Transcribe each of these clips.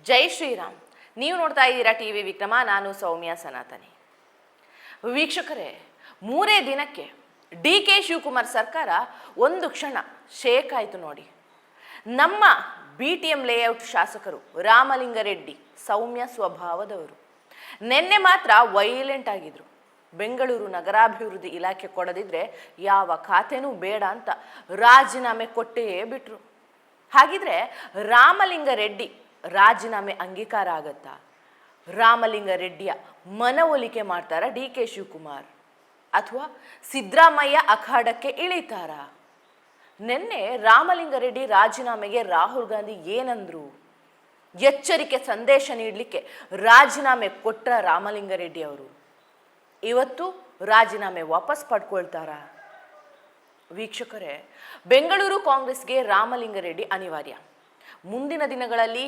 ಜೈ ಶ್ರೀರಾಮ್. ನೀವು ನೋಡ್ತಾ ಇದ್ದೀರಾ ಟಿವಿ ವಿಕ್ರಮ. ನಾನು ಸೌಮ್ಯ ಸನಾತನಿ. ವೀಕ್ಷಕರೇ, 3 ದಿನಕ್ಕೆ ಡಿ ಕೆ ಶಿವಕುಮಾರ್ ಸರ್ಕಾರ ಒಂದು ಕ್ಷಣ ಶೇಕ್ ಆಯಿತು ನೋಡಿ. ನಮ್ಮ BTM ಲೇಔಟ್ ಶಾಸಕರು ರಾಮಲಿಂಗಾರೆಡ್ಡಿ ಸೌಮ್ಯ ಸ್ವಭಾವದವರು ನಿನ್ನೆ ಮಾತ್ರ ವೈಲೆಂಟ್ ಆಗಿದ್ರು. ಬೆಂಗಳೂರು ನಗರಾಭಿವೃದ್ಧಿ ಇಲಾಖೆ ಕೊಡದಿದ್ರೆ ಯಾವ ಖಾತೆನೂ ಬೇಡ ಅಂತ ರಾಜೀನಾಮೆ ಕೊಟ್ಟೇ ಬಿಟ್ರು. ಹಾಗಿದ್ರೆ ರಾಮಲಿಂಗಾರೆಡ್ಡಿ ರಾಜೀನಾಮೆ ಅಂಗೀಕಾರ ಆಗತ್ತಾ? ರಾಮಲಿಂಗಾರೆಡ್ಡಿಯ ಮನವೊಲಿಕೆ ಮಾಡ್ತಾರ ಡಿ ಕೆ ಶಿವಕುಮಾರ್, ಅಥವಾ ಸಿದ್ದರಾಮಯ್ಯ ಅಖಾಡಕ್ಕೆ ಇಳಿತಾರ? ನಿನ್ನೆ ರಾಮಲಿಂಗಾರೆಡ್ಡಿ ರಾಜೀನಾಮೆಗೆ ರಾಹುಲ್ ಗಾಂಧಿ ಏನಂದ್ರು? ಎಚ್ಚರಿಕೆ ಸಂದೇಶ ನೀಡಲಿಕ್ಕೆ ರಾಜೀನಾಮೆ ಕೊಟ್ಟ ರಾಮಲಿಂಗಾರೆಡ್ಡಿ ಅವರು ಇವತ್ತು ರಾಜೀನಾಮೆ ವಾಪಸ್ ಪಡ್ಕೊಳ್ತಾರ? ವೀಕ್ಷಕರೇ, ಬೆಂಗಳೂರು ಕಾಂಗ್ರೆಸ್ಗೆ ರಾಮಲಿಂಗಾರೆಡ್ಡಿ ಅನಿವಾರ್ಯ. ಮುಂದಿನ ದಿನಗಳಲ್ಲಿ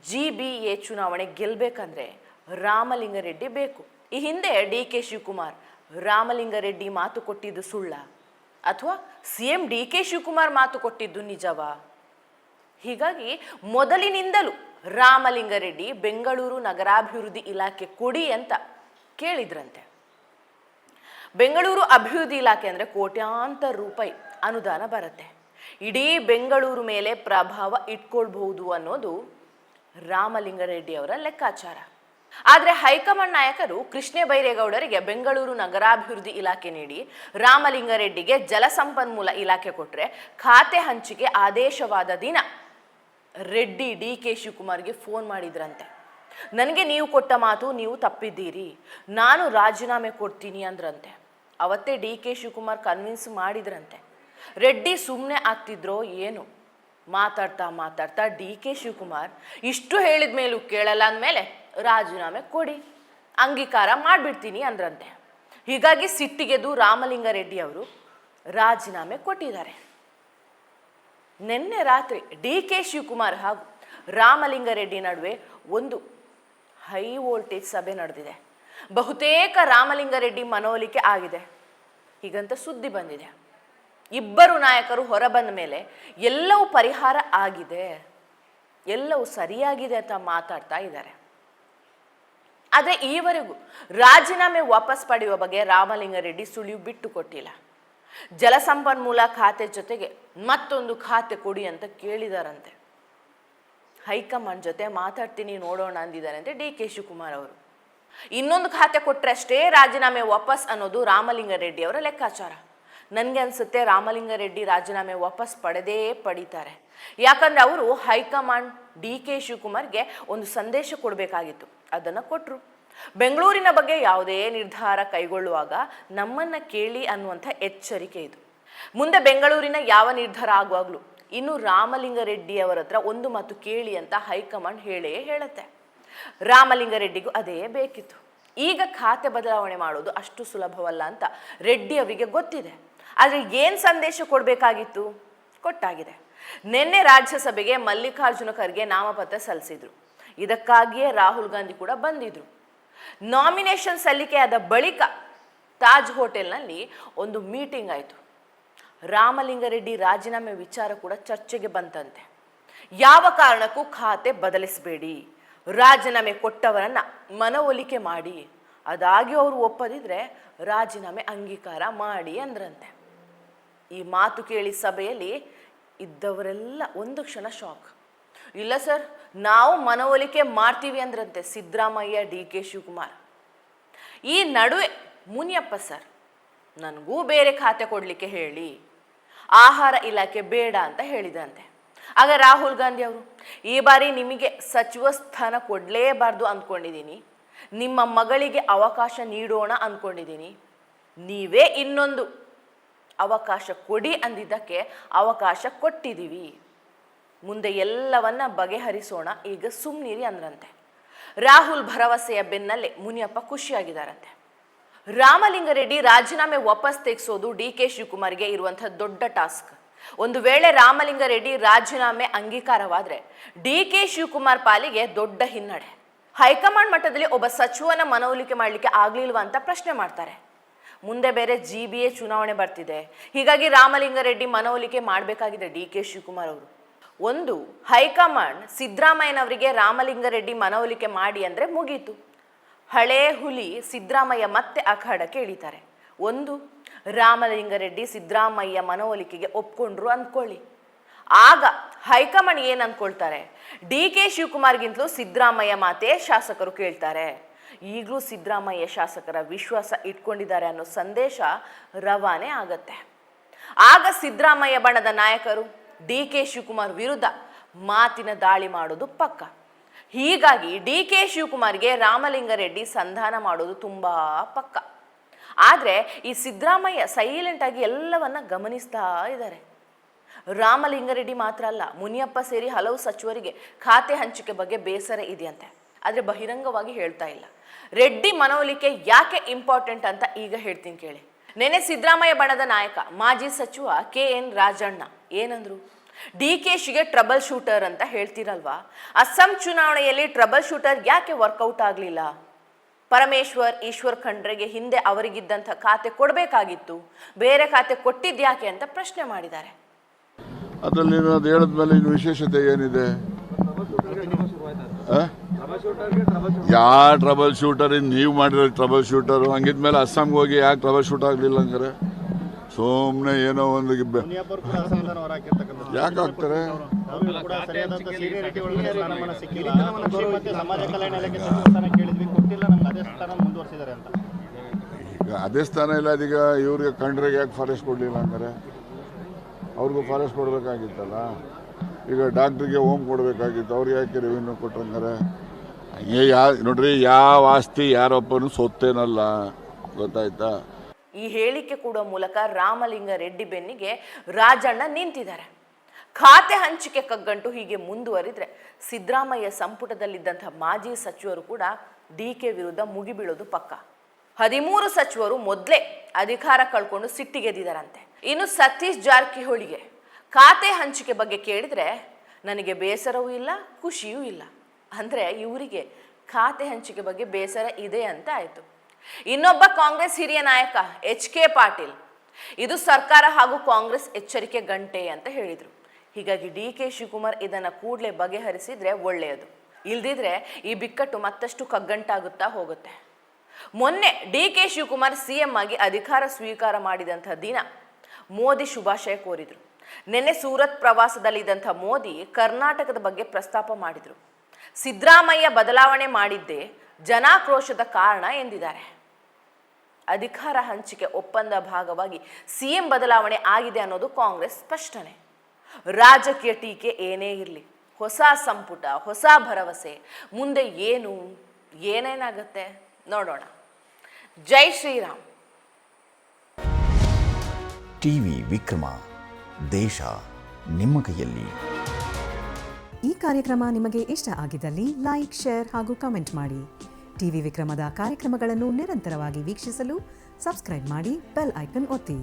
GBA ಚುನಾವಣೆ ಗೆಲ್ಲಬೇಕಂದ್ರೆ ರಾಮಲಿಂಗಾರೆಡ್ಡಿ ಬೇಕು. ಈ ಹಿಂದೆ ಡಿ ಕೆ ಶಿವಕುಮಾರ್ ರಾಮಲಿಂಗಾರೆಡ್ಡಿ ಮಾತು ಕೊಟ್ಟಿದ್ದು ಸುಳ್ಳ, ಅಥವಾ CM ಡಿ ಕೆ ಶಿವಕುಮಾರ್ ಮಾತು ಕೊಟ್ಟಿದ್ದು ನಿಜವಾ? ಹೀಗಾಗಿ ಮೊದಲಿನಿಂದಲೂ ರಾಮಲಿಂಗಾರೆಡ್ಡಿ ಬೆಂಗಳೂರು ನಗರಾಭಿವೃದ್ಧಿ ಇಲಾಖೆ ಕೊಡಿ ಅಂತ ಕೇಳಿದ್ರಂತೆ. ಬೆಂಗಳೂರು ಅಭಿವೃದ್ಧಿ ಇಲಾಖೆ ಅಂದರೆ ಕೋಟ್ಯಾಂತರ ರೂಪಾಯಿ ಅನುದಾನ ಬರುತ್ತೆ. ಇಡೀ ಬೆಂಗಳೂರು ಮೇಲೆ ಪ್ರಭಾವ ಇಟ್ಕೊಳ್ಬಹುದು ಅನ್ನೋದು ರಾಮಲಿಂಗಾರೆಡ್ಡಿ ಅವರ ಲೆಕ್ಕಾಚಾರ. ಆದರೆ ಹೈಕಮಾಂಡ್ ನಾಯಕರು ಕೃಷ್ಣ ಬೈರೇಗೌಡರಿಗೆ ಬೆಂಗಳೂರು ನಗರಾಭಿವೃದ್ಧಿ ಇಲಾಖೆ ನೀಡಿ ರಾಮಲಿಂಗಾರೆಡ್ಡಿಗೆ ಜಲಸಂಪನ್ಮೂಲ ಇಲಾಖೆ ಕೊಟ್ಟರೆ ಖಾತೆ ಹಂಚಿಕೆ ಆದೇಶವಾದ ದಿನ ರೆಡ್ಡಿ ಡಿ ಕೆ ಶಿವಕುಮಾರ್ಗೆ ಫೋನ್ ಮಾಡಿದ್ರಂತೆ. ನನಗೆ ನೀವು ಕೊಟ್ಟ ಮಾತು ನೀವು ತಪ್ಪಿದ್ದೀರಿ, ನಾನು ರಾಜೀನಾಮೆ ಕೊಡ್ತೀನಿ ಅಂದ್ರಂತೆ. ಅವತ್ತೇ ಡಿ ಕೆ ಶಿವಕುಮಾರ್ ಕನ್ವಿನ್ಸ್ ಮಾಡಿದ್ರಂತೆ. ರೆಡ್ಡಿ ಸುಮ್ಮನೆ ಆಗ್ತಿದ್ರೋ ಏನು? ಮಾತಾಡ್ತಾ ಡಿ ಕೆ ಶಿವಕುಮಾರ್ ಇಷ್ಟು ಹೇಳಿದ ಮೇಲೂ ಕೇಳಲ್ಲ ಅಂದಮೇಲೆ ರಾಜೀನಾಮೆ ಕೊಡಿ, ಅಂಗೀಕಾರ ಮಾಡಿಬಿಡ್ತೀನಿ ಅಂದ್ರಂತೆ. ಹೀಗಾಗಿ ಸಿಟ್ಟಿಗೆದು ರಾಮಲಿಂಗಾರೆಡ್ಡಿ ಅವರು ರಾಜೀನಾಮೆ ಕೊಟ್ಟಿದ್ದಾರೆ. ನಿನ್ನೆ ರಾತ್ರಿ ಡಿ ಕೆ ಶಿವಕುಮಾರ್ ಹಾಗೂ ರಾಮಲಿಂಗಾರೆಡ್ಡಿ ನಡುವೆ ಒಂದು ಹೈ ವೋಲ್ಟೇಜ್ ಸಭೆ ನಡೆದಿದೆ. ಬಹುತೇಕ ರಾಮಲಿಂಗಾರೆಡ್ಡಿ ಮನವೊಲಿಕೆ ಆಗಿದೆ ಹೀಗಂತ ಸುದ್ದಿ ಬಂದಿದೆ. ಇಬ್ಬರು ನಾಯಕರು ಹೊರಬಂದ ಮೇಲೆ ಎಲ್ಲವೂ ಪರಿಹಾರ ಆಗಿದೆ, ಎಲ್ಲವೂ ಸರಿಯಾಗಿದೆ ಅಂತ ಮಾತಾಡ್ತಾ ಇದ್ದಾರೆ. ಆದರೆ ಈವರೆಗೂ ರಾಜೀನಾಮೆ ವಾಪಸ್ ಪಡೆಯುವ ಬಗ್ಗೆ ರಾಮಲಿಂಗಾರೆಡ್ಡಿ ಸುಳಿವು ಬಿಟ್ಟು ಕೊಟ್ಟಿಲ್ಲ. ಜಲಸಂಪನ್ಮೂಲ ಖಾತೆ ಜೊತೆಗೆ ಮತ್ತೊಂದು ಖಾತೆ ಕೊಡಿ ಅಂತ ಕೇಳಿದಾರಂತೆ. ಹೈಕಮಾಂಡ್ ಜೊತೆ ಮಾತಾಡ್ತೀನಿ ನೋಡೋಣ ಅಂದಿದ್ದಾರೆ ಅಂತ ಡಿ ಕೆ ಶಿವಕುಮಾರ್ ಅವರು. ಇನ್ನೊಂದು ಖಾತೆ ಕೊಟ್ಟರೆ ಅಷ್ಟೇ ರಾಜೀನಾಮೆ ವಾಪಸ್ ಅನ್ನೋದು ರಾಮಲಿಂಗಾರೆಡ್ಡಿ ಅವರ ಲೆಕ್ಕಾಚಾರ. ನನಗೆ ಅನಿಸುತ್ತೆ ರಾಮಲಿಂಗಾರೆಡ್ಡಿ ರಾಜೀನಾಮೆ ವಾಪಸ್ ಪಡೀತಾರೆ. ಯಾಕಂದರೆ ಅವರು ಹೈಕಮಾಂಡ್ ಡಿ ಕೆ ಶಿವಕುಮಾರ್ಗೆ ಒಂದು ಸಂದೇಶ ಕೊಡಬೇಕಾಗಿತ್ತು, ಅದನ್ನು ಕೊಟ್ಟರು. ಬೆಂಗಳೂರಿನ ಬಗ್ಗೆ ಯಾವುದೇ ನಿರ್ಧಾರ ಕೈಗೊಳ್ಳುವಾಗ ನಮ್ಮನ್ನು ಕೇಳಿ ಅನ್ನುವಂಥ ಎಚ್ಚರಿಕೆ ಇದು. ಮುಂದೆ ಬೆಂಗಳೂರಿನ ಯಾವ ನಿರ್ಧಾರ ಆಗುವಾಗಲೂ ಇನ್ನು ರಾಮಲಿಂಗಾರೆಡ್ಡಿ ಅವರ ಹತ್ರ ಒಂದು ಮಾತು ಕೇಳಿ ಅಂತ ಹೈಕಮಾಂಡ್ ಹೇಳುತ್ತೆ. ರಾಮಲಿಂಗಾರೆಡ್ಡಿಗೂ ಅದೇ ಬೇಕಿತ್ತು. ಈಗ ಖಾತೆ ಬದಲಾವಣೆ ಮಾಡೋದು ಅಷ್ಟು ಸುಲಭವಲ್ಲ ಅಂತ ರೆಡ್ಡಿ ಅವರಿಗೆ ಗೊತ್ತಿದೆ. ಆದರೆ ಏನು ಸಂದೇಶ ಕೊಡಬೇಕಾಗಿತ್ತು? ಕೊಟ್ಟಾಗಿದೆ. ನಿನ್ನೆ ರಾಜ್ಯಸಭೆಗೆ ಮಲ್ಲಿಕಾರ್ಜುನ ಖರ್ಗೆ ನಾಮಪತ್ರ ಸಲ್ಲಿಸಿದ್ರು. ಇದಕ್ಕಾಗಿಯೇ ರಾಹುಲ್ ಗಾಂಧಿ ಕೂಡ ಬಂದಿದ್ರು. ನಾಮಿನೇಷನ್ ಸಲ್ಲಿಕೆಯಾದ ಬಳಿಕ ತಾಜ್ ಹೋಟೆಲ್ನಲ್ಲಿ ಒಂದು ಮೀಟಿಂಗ್ ಆಯಿತು. ರಾಮಲಿಂಗಾರೆಡ್ಡಿ ರಾಜೀನಾಮೆ ವಿಚಾರ ಕೂಡ ಚರ್ಚೆಗೆ ಬಂತಂತೆ. ಯಾವ ಕಾರಣಕ್ಕೂ ಖಾತೆ ಬದಲಿಸಬೇಡಿ, ರಾಜೀನಾಮೆ ಕೊಟ್ಟವರನ್ನ ಮನವೊಲಿಕೆ ಮಾಡಿ, ಅದಾಗಿ ಅವರು ಒಪ್ಪದಿದ್ರೆ ರಾಜೀನಾಮೆ ಅಂಗೀಕಾರ ಮಾಡಿ ಅಂದ್ರಂತೆ. ಈ ಮಾತು ಕೇಳಿ ಸಭೆಯಲ್ಲಿ ಇದ್ದವರೆಲ್ಲ ಒಂದು ಕ್ಷಣ ಶಾಕ್. ಇಲ್ಲ ಸರ್, ನಾವು ಮನವೊಲಿಕೆ ಮಾಡ್ತೀವಿ ಅಂದ್ರಂತೆ ಸಿದ್ದರಾಮಯ್ಯ ಡಿ ಕೆ ಶಿವಕುಮಾರ್. ಈ ನಡುವೆ ಮುನಿಯಪ್ಪ ಸರ್ ನನಗೂ ಬೇರೆ ಖಾತೆ ಕೊಡಲಿಕ್ಕೆ ಹೇಳಿ, ಆಹಾರ ಇಲಾಖೆ ಬೇಡ ಅಂತ ಹೇಳಿದಂತೆ. ಆಗ ರಾಹುಲ್ ಗಾಂಧಿ ಅವರು, ಈ ಬಾರಿ ನಿಮಗೆ ಸಚಿವ ಸ್ಥಾನ ಕೊಡಲೇಬಾರ್ದು ಅಂದ್ಕೊಂಡಿದ್ದೀನಿ, ನಿಮ್ಮ ಮಗಳಿಗೆ ಅವಕಾಶ ನೀಡೋಣ ಅಂದ್ಕೊಂಡಿದ್ದೀನಿ, ನೀವೇ ಇನ್ನೊಂದು ಅವಕಾಶ ಕೊಡಿ ಅಂದಿದ್ದಕ್ಕೆ ಅವಕಾಶ ಕೊಟ್ಟಿದ್ದೀವಿ, ಮುಂದೆ ಎಲ್ಲವನ್ನ ಬಗೆಹರಿಸೋಣ, ಈಗ ಸುಮ್ಮನಿರಿ ಅಂದ್ರಂತೆ. ರಾಹುಲ್ ಭರವಸೆಯ ಬೆನ್ನಲ್ಲೇ ಮುನಿಯಪ್ಪ ಖುಷಿಯಾಗಿದ್ದಾರಂತೆ. ರಾಮಲಿಂಗಾರೆಡ್ಡಿ ರಾಜೀನಾಮೆ ವಾಪಸ್ ತೆಗೆಸೋದು ಡಿ ಕೆ ಶಿವಕುಮಾರ್ಗೆ ಇರುವಂತಹ ದೊಡ್ಡ ಟಾಸ್ಕ್. ಒಂದು ವೇಳೆ ರಾಮಲಿಂಗಾರೆಡ್ಡಿ ರಾಜೀನಾಮೆ ಅಂಗೀಕಾರವಾದರೆ ಡಿ ಕೆ ಶಿವಕುಮಾರ್ ಪಾಲಿಗೆ ದೊಡ್ಡ ಹಿನ್ನಡೆ. ಹೈಕಮಾಂಡ್ ಮಟ್ಟದಲ್ಲಿ ಒಬ್ಬ ಸಚಿವನ ಮನವೊಲಿಕೆ ಮಾಡಲಿಕ್ಕೆ ಆಗ್ಲಿಲ್ವಾ ಅಂತ ಪ್ರಶ್ನೆ ಮಾಡ್ತಾರೆ. ಮುಂದೆ ಬೇರೆ GBA ಚುನಾವಣೆ ಬರ್ತಿದೆ. ಹೀಗಾಗಿ ರಾಮಲಿಂಗಾರೆಡ್ಡಿ ಮನವೊಲಿಕೆ ಮಾಡಬೇಕಾಗಿದೆ ಡಿ ಕೆ ಶಿವಕುಮಾರ್ ಅವರು. ಒಂದು, ಹೈಕಮಾಂಡ್ ಸಿದ್ದರಾಮಯ್ಯನವರಿಗೆ ರಾಮಲಿಂಗಾರೆಡ್ಡಿ ಮನವೊಲಿಕೆ ಮಾಡಿ ಅಂದರೆ ಮುಗೀತು. ಹಳೇ ಹುಲಿ ಸಿದ್ದರಾಮಯ್ಯ ಮತ್ತೆ ಅಖಾಡಕ್ಕೆ ಇಳಿತಾರೆ. ಒಂದು, ರಾಮಲಿಂಗಾರೆಡ್ಡಿ ಸಿದ್ದರಾಮಯ್ಯ ಮನವೊಲಿಕೆಗೆ ಒಪ್ಕೊಂಡ್ರು ಅಂದ್ಕೊಳ್ಳಿ. ಆಗ ಹೈಕಮಾಂಡ್ ಏನು ಅಂದ್ಕೊಳ್ತಾರೆ, DK ಶಿವಕುಮಾರ್ಗಿಂತಲೂ ಸಿದ್ದರಾಮಯ್ಯ ಮಾತೇ ಶಾಸಕರು ಕೇಳ್ತಾರೆ, ಈಗಲೂ ಸಿದ್ದರಾಮಯ್ಯ ಶಾಸಕರ ವಿಶ್ವಾಸ ಇಟ್ಕೊಂಡಿದ್ದಾರೆ ಅನ್ನೋ ಸಂದೇಶ ರವಾನೆ ಆಗತ್ತೆ. ಆಗ ಸಿದ್ದರಾಮಯ್ಯ ಬಣದ ನಾಯಕರು DK ಶಿವಕುಮಾರ್ ವಿರುದ್ಧ ಮಾತಿನ ದಾಳಿ ಮಾಡೋದು ಪಕ್ಕ. ಹೀಗಾಗಿ DK ಶಿವಕುಮಾರ್ಗೆ ರಾಮಲಿಂಗಾರೆಡ್ಡಿ ಸಂಧಾನ ಮಾಡೋದು ತುಂಬಾ ಪಕ್ಕ. ಆದರೆ ಈ ಸಿದ್ದರಾಮಯ್ಯ ಸೈಲೆಂಟ್ ಆಗಿ ಎಲ್ಲವನ್ನ ಗಮನಿಸ್ತಾ ಇದ್ದಾರೆ. ರಾಮಲಿಂಗಾರೆಡ್ಡಿ ಮಾತ್ರ ಅಲ್ಲ, ಮುನಿಯಪ್ಪ ಸೇರಿ ಹಲವು ಸಚಿವರಿಗೆ ಖಾತೆ ಹಂಚಿಕೆ ಬಗ್ಗೆ ಬೇಸರ ಇದೆಯಂತೆ. ಆದರೆ ಬಹಿರಂಗವಾಗಿ ಹೇಳ್ತಾ ಇಲ್ಲ. ರೆಡ್ಡಿ ಮನವೊಲಿಕೆ ಯಾಕೆ ಇಂಪಾರ್ಟೆಂಟ್ ಅಂತ ಈಗ ಹೇಳ್ತೀನಿ ಕೇಳಿ. ನೆನೆ ಸಿದ್ದರಾಮಯ್ಯ ಬಣದ ನಾಯಕ ಮಾಜಿ ಸಚಿವ KN ರಾಜಣ್ಣ ಏನಂದ್ರು, DKಶಿಗೆ ಟ್ರಬಲ್ ಶೂಟರ್ ಅಂತ ಹೇಳ್ತಿರಲ್ವಾ, ಅಸ್ಸಾಂ ಚುನಾವಣೆಯಲ್ಲಿ ಟ್ರಬಲ್ ಶೂಟರ್ ಯಾಕೆ ವರ್ಕೌಟ್ ಆಗಲಿಲ್ಲ? ಪರಮೇಶ್ವರ್, ಈಶ್ವರ್ ಖಂಡ್ರೆಗೆ ಹಿಂದೆ ಅವರಿಗಿದ್ದಂಥ ಖಾತೆ ಕೊಡಬೇಕಾಗಿತ್ತು, ಬೇರೆ ಖಾತೆ ಕೊಟ್ಟಿದ್ಯಾಕೆ ಅಂತ ಪ್ರಶ್ನೆ ಮಾಡಿದ್ದಾರೆ. ಅದರಲ್ಲಿ ಅದು ಹೇಳಿದ್ಮೇಲೆ ಇನ್ನು ವಿಶೇಷತೆ ಏನಿದೆ? ಯಾವ ಟ್ರಬಲ್ ಶೂಟರ್ ನೀವು ಮಾಡಿರೋ ಟ್ರಬಲ್ ಶೂಟರು? ಹಂಗಿದ್ಮೇಲೆ ಅಸ್ಸಾಂಗೆ ಹೋಗಿ ಯಾಕೆ ಟ್ರಬಲ್ ಶೂಟ್ ಆಗಲಿಲ್ಲ ಹಂಗಾರೆ? ಸುಮ್ಮನೆ ಏನೋ ಒಂದು ಯಾಕೆ ಆಗ್ತಾರೆ? ಈಗ ಅದೇ ಸ್ಥಾನ ಇಲ್ಲ, ಅದೀಗ ಇವ್ರಿಗೆ ಖಂಡ್ರೆಗೆ ಯಾಕೆ ಫಾರೆಸ್ಟ್ ಕೊಡಲಿಲ್ಲ ಹಂಗಾರೆ? ಅವ್ರಿಗೂ ಫಾರೆಸ್ಟ್ ಕೊಡಬೇಕಾಗಿತ್ತಲ್ಲ. ಈಗ ಡಾಕ್ಟ್ರಿಗೆ ಹೋಮ್ ಕೊಡಬೇಕಾಗಿತ್ತು, ಅವ್ರಿಗೆ ಯಾಕೆ ರೆವಿನ್ಯೂ ಕೊಟ್ಟಂಗಾರೆ? ಹಂಗೆ ನೋಡ್ರಿ, ಯಾವ ಆಸ್ತಿ ಯಾರೊಬ್ಬನು ಸೊತ್ತೇನಲ್ಲ, ಗೊತ್ತಾಯ್ತಾ? ಈ ಹೇಳಿಕೆ ಕೊಡೋ ಮೂಲಕ ರಾಮಲಿಂಗಾರೆಡ್ಡಿ ಬೆನ್ನಿಗೆ ರಾಜಣ್ಣ ನಿಂತಿದ್ದಾರೆ. ಖಾತೆ ಹಂಚಿಕೆ ಕಗ್ಗಂಟು ಹೀಗೆ ಮುಂದುವರಿದ್ರೆ ಸಿದ್ದರಾಮಯ್ಯ ಸಂಪುಟದಲ್ಲಿದ್ದಂಥ ಮಾಜಿ ಸಚಿವರು ಕೂಡ DK ವಿರುದ್ಧ ಮುಗಿಬೀಳೋದು ಪಕ್ಕ. 13 ಸಚಿವರು ಮೊದಲೇ ಅಧಿಕಾರ ಕಳ್ಕೊಂಡು ಸಿಟ್ಟಿಗೆದ್ದಿದ್ದಾರಂತೆ. ಇನ್ನು ಸತೀಶ್ ಜಾರಕಿಹೊಳಿಗೆ ಖಾತೆ ಹಂಚಿಕೆ ಬಗ್ಗೆ ಕೇಳಿದ್ರೆ ನನಗೆ ಬೇಸರವೂ ಇಲ್ಲ, ಖುಷಿಯೂ ಇಲ್ಲ. ಅಂದರೆ ಇವರಿಗೆ ಖಾತೆ ಹಂಚಿಕೆ ಬಗ್ಗೆ ಬೇಸರ ಇದೆ ಅಂತ ಆಯಿತು. ಇನ್ನೊಬ್ಬ ಕಾಂಗ್ರೆಸ್ ಹಿರಿಯ ನಾಯಕ HK ಪಾಟೀಲ್, ಇದು ಸರ್ಕಾರ ಹಾಗೂ ಕಾಂಗ್ರೆಸ್ ಎಚ್ಚರಿಕೆ ಗಂಟೆ ಅಂತ ಹೇಳಿದರು. ಹೀಗಾಗಿ DK ಶಿವಕುಮಾರ್ ಇದನ್ನು ಕೂಡಲೇ ಬಗೆಹರಿಸಿದ್ರೆ ಒಳ್ಳೆಯದು, ಇಲ್ದಿದ್ರೆ ಈ ಬಿಕ್ಕಟ್ಟು ಮತ್ತಷ್ಟು ಕಗ್ಗಂಟಾಗುತ್ತಾ ಹೋಗುತ್ತೆ. ಮೊನ್ನೆ DK ಶಿವಕುಮಾರ್ CM ಆಗಿ ಅಧಿಕಾರ ಸ್ವೀಕಾರ ಮಾಡಿದಂಥ ದಿನ ಮೋದಿ ಶುಭಾಶಯ ಕೋರಿದರು. ನಿನ್ನೆ ಸೂರತ್ ಪ್ರವಾಸದಲ್ಲಿದ್ದಂಥ ಮೋದಿ ಕರ್ನಾಟಕದ ಬಗ್ಗೆ ಪ್ರಸ್ತಾಪ ಮಾಡಿದರು. ಸಿದ್ದರಾಮಯ್ಯ ಬದಲಾವಣೆ ಮಾಡಿದ್ದೇ ಜನಾಕ್ರೋಶದ ಕಾರಣ ಎಂದಿದ್ದಾರೆ. ಅಧಿಕಾರ ಹಂಚಿಕೆ ಒಪ್ಪಂದ ಭಾಗವಾಗಿ CM ಬದಲಾವಣೆ ಆಗಿದೆ ಅನ್ನೋದು ಕಾಂಗ್ರೆಸ್ ಸ್ಪಷ್ಟನೆ. ರಾಜಕೀಯ ಟೀಕೆ ಏನೇ ಇರಲಿ, ಹೊಸ ಸಂಪುಟ, ಹೊಸ ಭರವಸೆ, ಮುಂದೆ ಏನೇನಾಗುತ್ತೆ ನೋಡೋಣ. ಜೈ ಶ್ರೀರಾಮ್. ಟಿವಿ ವಿಕ್ರಮ, ದೇಶ ನಿಮ್ಮ ಕೈಯಲ್ಲಿ. ಈ ಕಾರ್ಯಕ್ರಮ ನಿಮಗೆ ಇಷ್ಟ ಆಗಿದ್ದಲ್ಲಿ ಲೈಕ್, ಶೇರ್ ಹಾಗೂ ಕಮೆಂಟ್ ಮಾಡಿ. ಟಿವಿ ವಿಕ್ರಮದ ಕಾರ್ಯಕ್ರಮಗಳನ್ನು ನಿರಂತರವಾಗಿ ವೀಕ್ಷಿಸಲು ಸಬ್ಸ್ಕ್ರೈಬ್ ಮಾಡಿ, ಬೆಲ್ ಐಕನ್ ಒತ್ತಿ.